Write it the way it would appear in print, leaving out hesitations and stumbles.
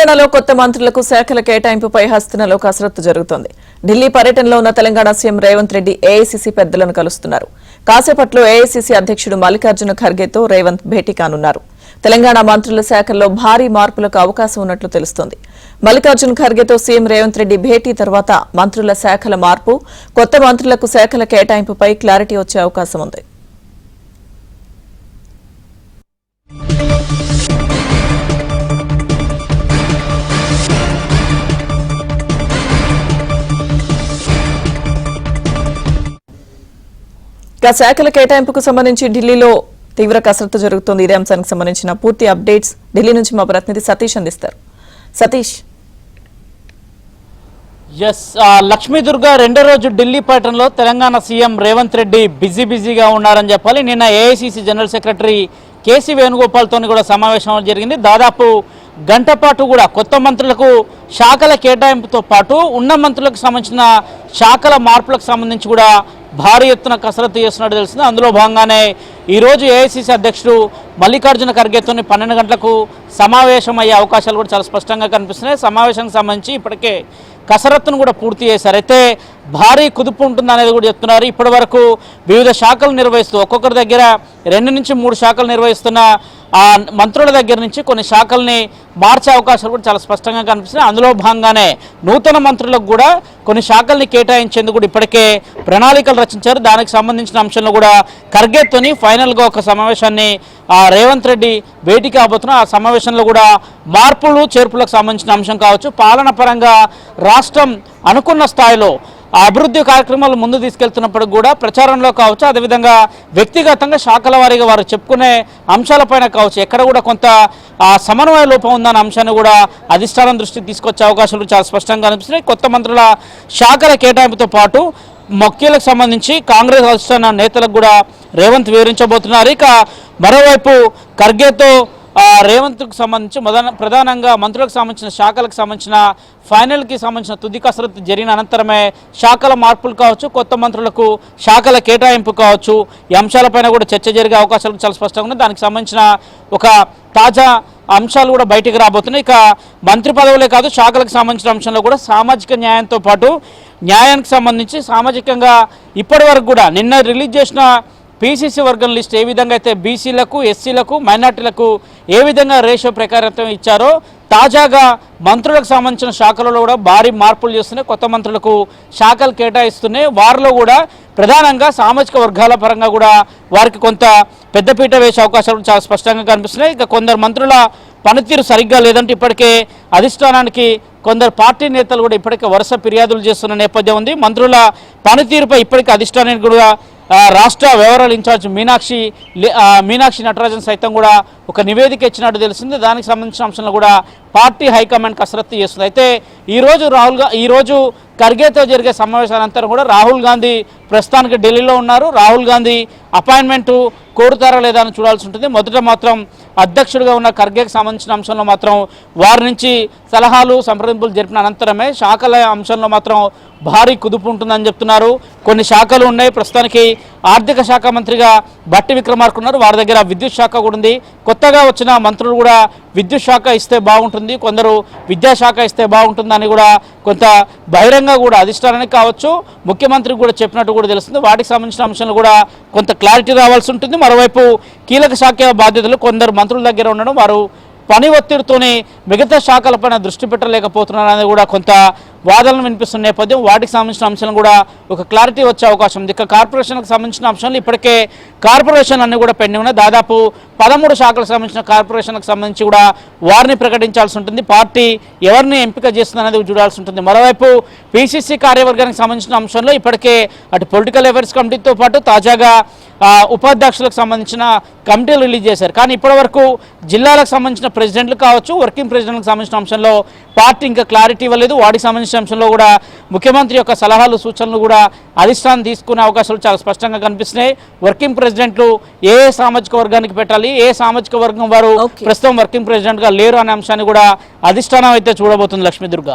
తెలంగాణలో కొత్త మంత్రులకు శాఖల కేటాయింపుపై హస్తినలో కసరత్తు జరుగుతోంది. ఢిల్లీ పర్యటనలో ఉన్న తెలంగాణ సీఎం రేవంత్ రెడ్డి ఏఐసీసీ పెద్దలను కలుస్తున్నారు. కాసేపట్లో ఏఐసీసీ అధ్యక్షుడు మల్లికార్జున ఖర్గేతో రేవంత్ భేటీ కానున్నారు. తెలంగాణ మంత్రుల శాఖల్లో భారీ మార్పులకు అవకాశం ఉన్నట్లు తెలుస్తోంది. మల్లికార్జున ఖర్గేతో సీఎం రేవంత్ రెడ్డి భేటీ తర్వాత మంత్రుల శాఖల మార్పు, కొత్త మంత్రులకు శాఖల కేటాయింపుపై క్లారిటీ వచ్చే అవకాశం ఉంది. శాఖల కేటాయింపుకు సంబంధించి ఢిల్లీలో తీవ్ర కసరత్తు జరుగుతోంది. ఇదే అంశానికి సంబంధించిన పూర్తి అప్డేట్స్ ఢిల్లీ నుంచి మా ప్రతినిధి సతీష్ అందిస్తారు. సతీష్. లక్ష్మీదుర్గ రెండో రోజు ఢిల్లీ పర్యటనలో తెలంగాణ సీఎం రేవంత్ రెడ్డి బిజీగా ఉన్నారని చెప్పాలి. నిన్న ఏఐసీసీ జనరల్ సెక్రటరీ కేసీ వేణుగోపాల్తో కూడా సమావేశం జరిగింది. దాదాపు గంట పాటు కూడా కొత్త మంత్రులకు శాఖల కేటాయింపుతో పాటు ఉన్న మంత్రులకు సంబంధించిన శాఖల మార్పులకు సంబంధించి కూడా భారీ ఎత్తున కసరత్తు చేస్తున్నట్టు తెలిసింది. అందులో భాగంగానే ఈరోజు ఏఐసీసీ అధ్యక్షుడు మల్లికార్జున ఖర్గేతో 12 గంటలకు సమావేశం అయ్యే అవకాశాలు కూడా చాలా స్పష్టంగా కనిపిస్తున్నాయి. సమావేశానికి సంబంధించి ఇప్పటికే కసరత్తును కూడా పూర్తి చేశారు. అయితే భారీ కుదుపు ఉంటుందనేది కూడా చెప్తున్నారు. ఇప్పటి వరకు వివిధ శాఖలు నిర్వహిస్తూ ఒక్కొక్కరి దగ్గర 2 నుంచి 3 శాఖలు నిర్వహిస్తున్న ఆ మంత్రుల దగ్గర నుంచి కొన్ని శాఖల్ని మార్చే అవకాశాలు కూడా చాలా స్పష్టంగా కనిపిస్తున్నాయి. అందులో భాగంగానే నూతన మంత్రులకు కూడా కొన్ని శాఖల్ని కేటాయించేందుకు కూడా ఇప్పటికే ప్రణాళికలు రచించారు. దానికి సంబంధించిన అంశంలో కూడా ఖర్గేతోని ఫైనల్గా ఒక సమావేశాన్ని రేవంత్ రెడ్డి భేటీ కాబోతున్నారు. ఆ సమావేశంలో కూడా మార్పులు చేర్పులకు సంబంధించిన అంశం కావచ్చు, పాలన పరంగా రాష్ట్రం అనుకున్న స్థాయిలో అభివృద్ధి కార్యక్రమాలు ముందు తీసుకెళ్తున్నప్పుడు కూడా ప్రచారంలో కావచ్చు, అదేవిధంగా వ్యక్తిగతంగా శాఖల వారీగా వారు చెప్పుకునే అంశాలపైన కావచ్చు, ఎక్కడ కూడా కొంత సమన్వయ లోపం ఉందన్న అంశాన్ని కూడా అధిష్టానం దృష్టికి తీసుకొచ్చే అవకాశాలు చాలా స్పష్టంగా కనిపిస్తున్నాయి. కొత్త మంత్రుల శాఖల కేటాయింపుతో పాటు మొక్కీలకు సంబంధించి కాంగ్రెస్ అధిష్టాన నేతలకు కూడా రేవంత్ వివరించబోతున్నారు. ఇక మరోవైపు ఖర్గేతో రేవంత్కు సంబంధించి ప్రధానంగా మంత్రులకు సంబంధించిన శాఖలకు సంబంధించిన ఫైనల్కి సంబంధించిన తుది కసరత్తు జరిగిన అనంతరమే శాఖల మార్పులు కావచ్చు, కొత్త మంత్రులకు శాఖల కేటాయింపు కావచ్చు, ఈ అంశాలపైన కూడా చర్చ జరిగే అవకాశాలు చాలా స్పష్టంగా ఉన్నాయి. దానికి సంబంధించిన ఒక తాజా అంశాలు కూడా బయటికి రాబోతున్నాయి. ఇక మంత్రి పదవులే కాదు, శాఖలకు సంబంధించిన అంశంలో కూడా సామాజిక న్యాయంతో పాటు న్యాయానికి సంబంధించి సామాజికంగా ఇప్పటి వరకు కూడా నిన్న రిలీజ్ చేసిన పీసీసీ వర్గం లిస్ట్ ఏ విధంగా అయితే బీసీలకు, ఎస్సీలకు, మైనార్టీలకు ఏ విధంగా రేషియో ప్రకారం ఇచ్చారో తాజాగా మంత్రులకు సంబంధించిన శాఖలలో కూడా భారీ మార్పులు చేస్తున్నాయి. కొత్త మంత్రులకు శాఖలు కేటాయిస్తున్నాయి. వారిలో కూడా ప్రధానంగా సామాజిక వర్గాల పరంగా కూడా వారికి కొంత పెద్దపీట వేసే అవకాశాలు చాలా స్పష్టంగా కనిపిస్తున్నాయి. ఇక కొందరు మంత్రుల పనితీరు సరిగ్గా లేదంటే ఇప్పటికే అధిష్టానానికి కొందరు పార్టీ నేతలు కూడా ఇప్పటికే వరుస ఫిర్యాదులు చేస్తున్న నేపథ్యం ఉంది. మంత్రుల పనితీరుపై ఇప్పటికే అధిష్టానానికి కూడా రాష్ట్ర వ్యవహారాల ఇన్ఛార్జ్ మీనాక్షి నటరాజన్ సైతం కూడా ఒక నివేదిక ఇచ్చినట్టు తెలిసింది. దానికి సంబంధించిన అంశంలో కూడా పార్టీ హైకమాండ్ కసరత్తు చేస్తుంది. అయితే ఈరోజు ఖర్గేతో జరిగే సమావేశానంతరం కూడా రాహుల్ గాంధీ ప్రస్తుతానికి ఢిల్లీలో ఉన్నారు. రాహుల్ గాంధీ అపాయింట్మెంటు కోరుతారా లేదా అని చూడాల్సి ఉంటుంది. మొదట మాత్రం అధ్యక్షుడిగా ఉన్న ఖర్గేకి సంబంధించిన అంశంలో మాత్రం వారి నుంచి సలహాలు సంప్రదింపులు జరిపిన అనంతరమే శాఖల అంశంలో మాత్రం భారీ కుదుపు ఉంటుందని చెప్తున్నారు. కొన్ని శాఖలు ఉన్నాయి. ప్రస్తుతానికి ఆర్థిక శాఖ మంత్రిగా బట్టి విక్రమార్క ఉన్నారు. వారి దగ్గర విద్యుత్ శాఖ కూడా ఉంది. కొత్తగా వచ్చిన మంత్రులు కూడా విద్యుత్ శాఖ ఇస్తే బాగుంటుంది, కొందరు విద్యాశాఖ ఇస్తే బాగుంటుందని కూడా కొంత బహిరంగ కూడా అధిష్టానానికి కావచ్చు, ముఖ్యమంత్రికి కూడా చెప్పినట్టు కూడా తెలుస్తుంది. వాటికి సంబంధించిన అంశాలు కూడా కొంత క్లారిటీ రావాల్సి ఉంటుంది. మరోవైపు కీలక శాఖ బాధ్యతలు కొందరు మంత్రుల దగ్గర ఉండడం, వారు పని ఒత్తిడితోనే మిగతా శాఖలపైన దృష్టి పెట్టలేకపోతున్నారనేది కూడా కొంత వాదనలు వినిపిస్తున్న నేపథ్యం. వాటికి సంబంధించిన అంశాలను కూడా ఒక క్లారిటీ వచ్చే అవకాశం ఉంది. ఇక కార్పొరేషన్కి సంబంధించిన అంశాలు ఇప్పటికే కార్పొరేషన్ అన్నీ కూడా పెండింగ్ ఉన్నాయి. దాదాపు 13 శాఖలకు సంబంధించిన కార్పొరేషన్లకు సంబంధించి కూడా వారిని ప్రకటించాల్సి ఉంటుంది. పార్టీ ఎవరిని ఎంపిక చేస్తుంది అనేది చూడాల్సి ఉంటుంది. మరోవైపు పీసీసీ కార్యవర్గానికి సంబంధించిన అంశంలో ఇప్పటికే అటు పొలిటికల్ అఫైర్స్ కమిటీతో పాటు తాజాగా ఉపాధ్యక్షులకు సంబంధించిన కమిటీలు రిలీజ్ చేశారు. కానీ ఇప్పటివరకు జిల్లాలకు సంబంధించిన ప్రెసిడెంట్లు కావచ్చు, వర్కింగ్ ప్రెసిడెంట్లకు సంబంధించిన అంశంలో పార్టీ ఇంకా క్లారిటీ ఇవ్వలేదు. వాటికి సంబంధించిన అంశంలో కూడా ముఖ్యమంత్రి యొక్క సలహాలు సూచనలు కూడా అధిష్టానం తీసుకునే అవకాశాలు చాలా స్పష్టంగా కనిపిస్తున్నాయి. వర్కింగ్ ప్రెసిడెంట్లు ఏ సామాజిక వర్గానికి పెట్టాలి, ఏ సామాజిక వర్గం వారు ప్రస్తుతం వర్కింగ్ ప్రెసిడెంట్గా లేరు అనే అంశాన్ని కూడా అధిష్టానం అయితే చూడబోతుంది. లక్ష్మీదుర్గ.